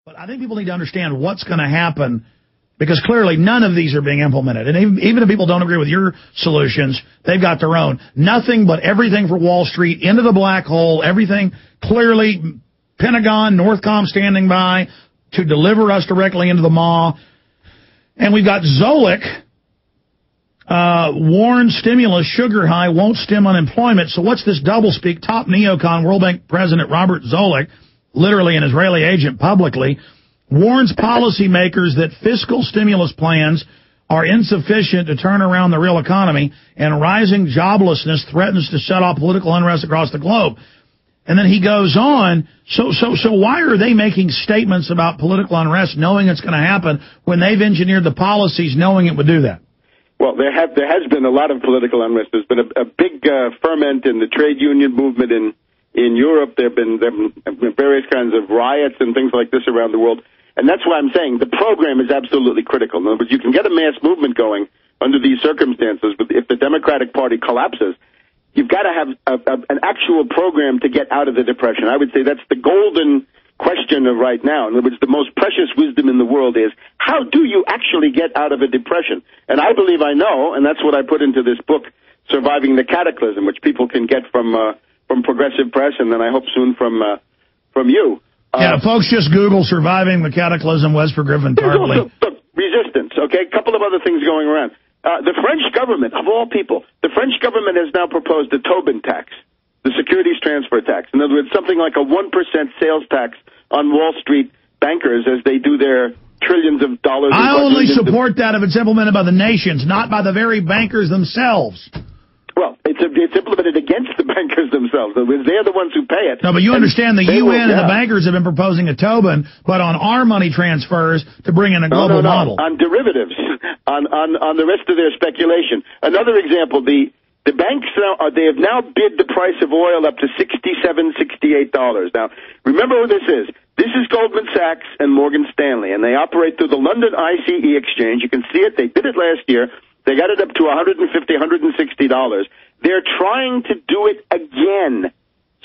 But I think people need to understand what's going to happen, because clearly none of these are being implemented. And even if people don't agree with your solutions, they've got their own. Nothing but everything for Wall Street, into the black hole, everything clearly, Pentagon, Northcom standing by to deliver us directly into the maw. And we've got Zoellick, warns stimulus sugar high won't stem unemployment. So what's this doublespeak? Top neocon World Bank President Robert Zoellick, literally an Israeli agent publicly, warns policymakers that fiscal stimulus plans are insufficient to turn around the real economy, and rising joblessness threatens to shut off political unrest across the globe. And then he goes on, so why are they making statements about political unrest knowing it's going to happen when they've engineered the policies knowing it would do that? Well, there has been a lot of political unrest. There's been a big ferment in the trade union movement in Europe. There have been various kinds of riots and things like this around the world. And that's why I'm saying the program is absolutely critical. In other words, you can get a mass movement going under these circumstances, but if the Democratic Party collapses, you've got to have an actual program to get out of the depression. I would say that's the golden question of right now. In other words, the most precious wisdom in the world is, how do you actually get out of a depression? And I believe I know, and that's what I put into this book, Surviving the Cataclysm, which people can get from Progressive Press, and then I hope soon from you. Yeah, folks, just Google Surviving the Cataclysm, Webster Tarpley. Look, resistance, okay? A couple of other things going around. The French government, of all people, the French government has now proposed a Tobin tax, the securities transfer tax. In other words, something like a 1% sales tax on Wall Street bankers as they do their trillions of dollars. I only support that if it's implemented by the nations, not by the very bankers themselves. Well, it's implemented against the bankers themselves. They're the ones who pay it. No, but you understand the UN and the bankers have been proposing a Tobin, but on our money transfers to bring in a global model. On derivatives, on the rest of their speculation. Another example, the banks they have now bid the price of oil up to $67, $68. Now, remember who this is. This is Goldman Sachs and Morgan Stanley, and they operate through the London ICE exchange. You can see it. They did it last year. They got it up to $150, $160. They're trying to do it again.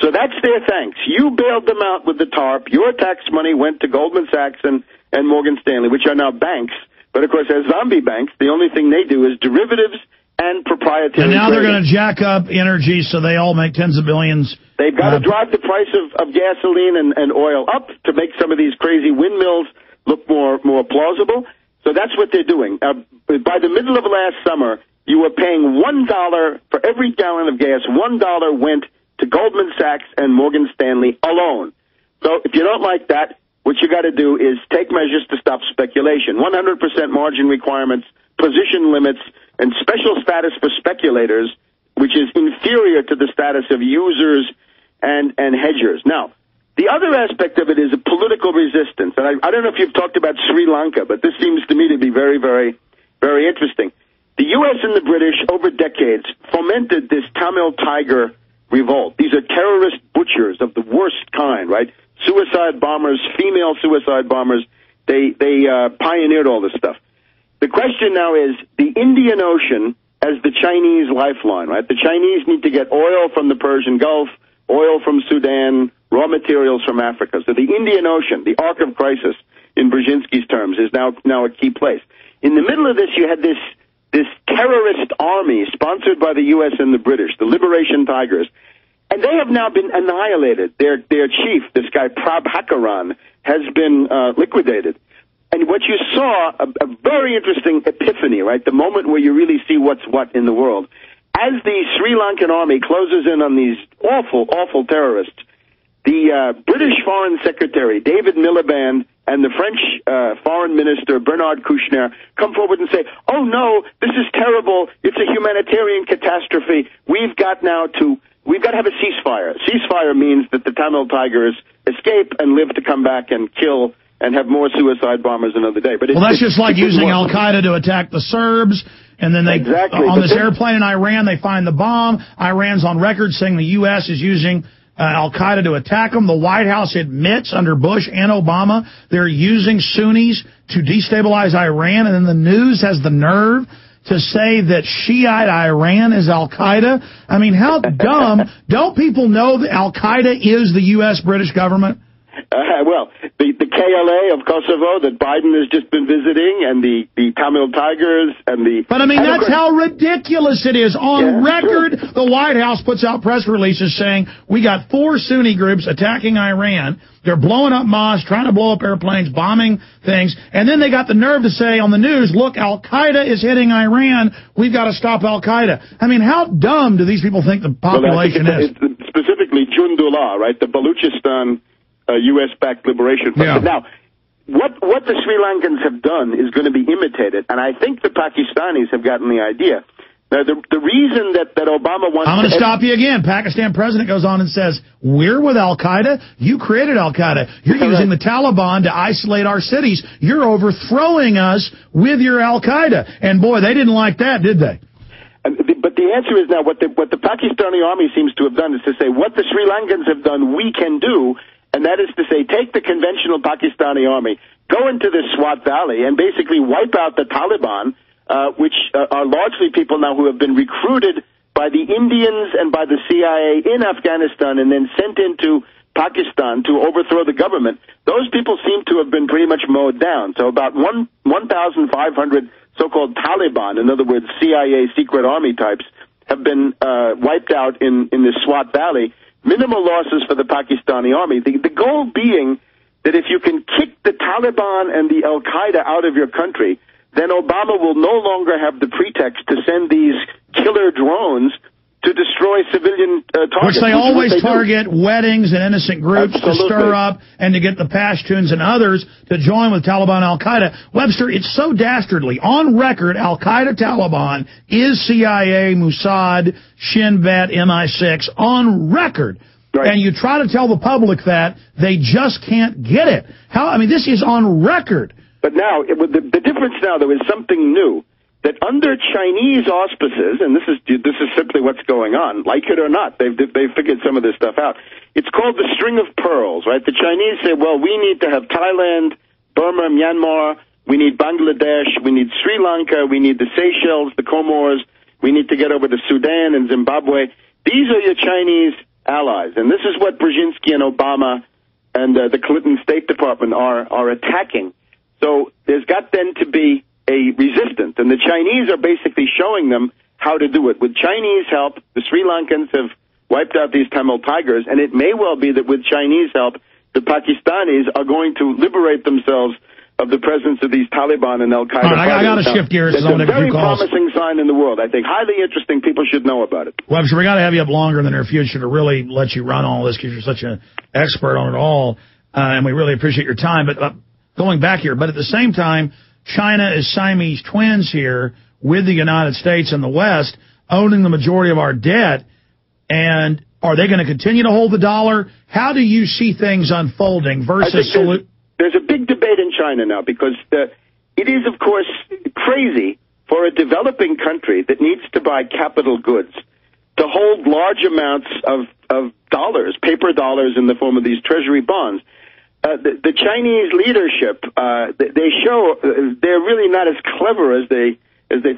So that's their thanks. You bailed them out with the TARP. Your tax money went to Goldman Sachs and Morgan Stanley, which are now banks. But, of course, as zombie banks, the only thing they do is derivatives and proprietary And now trading. They're going to jack up energy so they all make tens of billions. They've got to drive the price of gasoline and oil up to make some of these crazy windmills look more plausible. So that's what they're doing. By the middle of last summer, you were paying $1 for every gallon of gas. $1 went to Goldman Sachs and Morgan Stanley alone. So if you don't like that, what you got to do is take measures to stop speculation. 100% margin requirements, position limits, and special status for speculators, which is inferior to the status of users and hedgers. Now, the other aspect of it is a political resistance. And I don't know if you've talked about Sri Lanka, but this seems to me to be very, very, very interesting. The U.S. and the British, over decades, fomented this Tamil Tiger revolt. These are terrorist butchers of the worst kind, right? Suicide bombers, female suicide bombers. They pioneered all this stuff. The question now is the Indian Ocean as the Chinese lifeline, right? The Chinese need to get oil from the Persian Gulf, oil from Sudan, raw materials from Africa. So the Indian Ocean, the Ark of Crisis, in Brzezinski's terms, is now a key place. In the middle of this, you had this terrorist army sponsored by the U.S. and the British, the Liberation Tigers, and they have now been annihilated. Their chief, this guy Prabhakaran, has been liquidated. And what you saw, a very interesting epiphany, right, the moment where you really see what's what in the world. As the Sri Lankan army closes in on these awful, awful terrorists, the British Foreign Secretary, David Miliband, and the French Foreign Minister, Bernard Kouchner, come forward and say, oh, no, this is terrible. It's a humanitarian catastrophe. We've got to have a ceasefire. Ceasefire means that the Tamil Tigers escape and live to come back and kill and have more suicide bombers another day. But that's just like using Al-Qaeda to attack the Serbs, and then they on this airplane in Iran, they find the bomb. Iran's on record saying the U.S. is using Al-Qaeda to attack them. The White House admits under Bush and Obama they're using Sunnis to destabilize Iran, and then the news has the nerve to say that Shiite Iran is Al-Qaeda. I mean, how dumb. Don't people know that Al-Qaeda is the U.S. British government? Well, the KLA of Kosovo that Biden has just been visiting, and the Tamil Tigers, and the... But, I mean, that's how ridiculous it is. On record, the White House puts out press releases saying, we got 4 Sunni groups attacking Iran. They're blowing up mosques, trying to blow up airplanes, bombing things. And then they got the nerve to say on the news, look, Al-Qaeda is hitting Iran. We've got to stop Al-Qaeda. I mean, how dumb do these people think the population is? It's specifically Jundullah, right? The Baluchistan U.S.-backed liberation front. Yeah. Now, what the Sri Lankans have done is going to be imitated, and I think the Pakistanis have gotten the idea. Now, the reason that Obama wants... I'm going to stop you again. Pakistan president goes on and says, we're with Al-Qaeda. You created Al-Qaeda. You're using the Taliban to isolate our cities. You're overthrowing us with your Al-Qaeda. And, boy, they didn't like that, did they? But the answer is now what the Pakistani army seems to have done is to say what the Sri Lankans have done we can do, and that is to say take the conventional Pakistani army, go into the Swat Valley, and basically wipe out the Taliban, which are largely people now who have been recruited by the Indians and by the CIA in Afghanistan and then sent into Pakistan to overthrow the government. Those people seem to have been pretty much mowed down. So about 1,500 so-called Taliban, in other words, CIA secret army types, have been wiped out in the Swat Valley. Minimal losses for the Pakistani army. The goal being that if you can kick the Taliban and the Al-Qaeda out of your country, then Obama will no longer have the pretext to send these killer drones to destroy civilian targets. Which they always target weddings and innocent groups to stir up and to get the Pashtuns and others to join with Taliban Al-Qaeda. Webster, it's so dastardly. On record, Al-Qaeda Taliban is CIA, Mossad, Shin Bet, MI6, on record. Right. And you try to tell the public that, they just can't get it. I mean, this is on record. But now, the difference now, though, is something new. That under Chinese auspices, and this is simply what's going on, like it or not, they've figured some of this stuff out. It's called the string of pearls, right? The Chinese say, well, we need to have Thailand, Burma, Myanmar, we need Bangladesh, we need Sri Lanka, we need the Seychelles, the Comores, we need to get over to Sudan and Zimbabwe. These are your Chinese allies, and this is what Brzezinski and Obama and the Clinton State Department are attacking. So there's got then to be a resistance, and the Chinese are basically showing them how to do it. With Chinese help, the Sri Lankans have wiped out these Tamil Tigers, and it may well be that with Chinese help, the Pakistanis are going to liberate themselves of the presence of these Taliban and Al-Qaeda. Right, I got to shift gears. It's a very promising sign in the world. I think highly interesting. People should know about it. Webster, we got to have you up longer in the near future to really let you run all this because you're such an expert on it all, and we really appreciate your time. But going back here, but at the same time, China is Siamese twins here with the United States and the West owning the majority of our debt. And are they going to continue to hold the dollar? How do you see things unfolding versus... There's a big debate in China now because it is, of course, crazy for a developing country that needs to buy capital goods to hold large amounts of dollars, paper dollars in the form of these treasury bonds. The Chinese leadership, they show they're really not as clever as they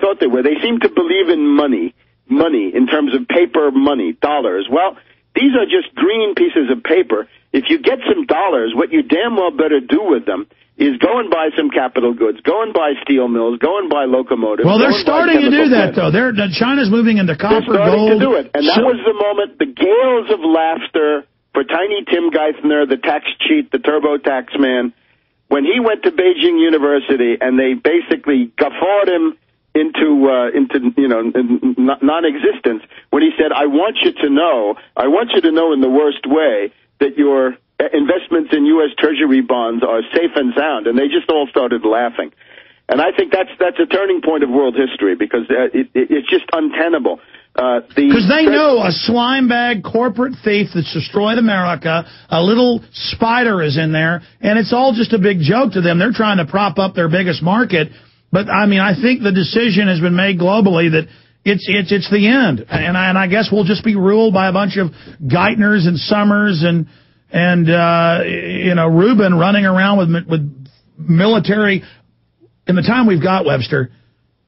thought they were. They seem to believe in money in terms of paper money, dollars. Well, these are just green pieces of paper. If you get some dollars, what you damn well better do with them is go and buy some capital goods, go and buy steel mills, go and buy locomotives. Well, they're starting to do that, though. China's moving into copper, gold. They're starting to do it. And that was the moment, the gales of laughter for Tiny Tim Geithner, the tax cheat, the TurboTax man, when he went to Beijing University and they basically guffawed him into non-existence when he said, I want you to know in the worst way that your investments in U.S. Treasury bonds are safe and sound, and they just all started laughing. And I think that's a turning point of world history because it's just untenable. Because they know a slime bag corporate thief that's destroyed America, a little spider is in there, and it's all just a big joke to them. They're trying to prop up their biggest market. But, I mean, I think the decision has been made globally that it's the end. And I guess we'll just be ruled by a bunch of Geithners and Summers and Rubin running around with military. In the time we've got, Webster,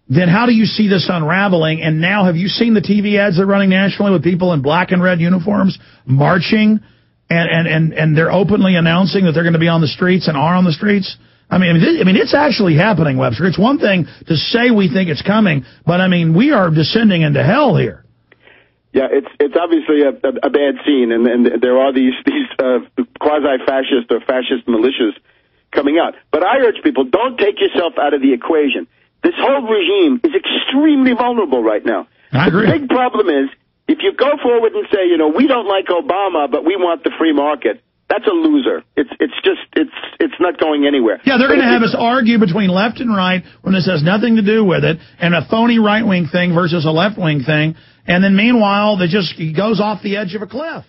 then how do you see this unraveling? And now, have you seen the TV ads they're running nationally with people in black and red uniforms marching and they're openly announcing that they're going to be on the streets and are on the streets. I mean, it's actually happening, Webster. It's one thing to say we think it's coming, but I mean, we are descending into hell here. Yeah, it's obviously a bad scene, and there are these quasi-fascist or fascist militias coming out. But I urge people, don't take yourself out of the equation. This whole regime is extremely vulnerable right now. I agree. The big problem is, if you go forward and say, we don't like Obama, but we want the free market, that's a loser. It's not going anywhere. Yeah, they're going to have us argue between left and right when this has nothing to do with it, and a phony right-wing thing versus a left-wing thing, and then meanwhile, it goes off the edge of a cliff.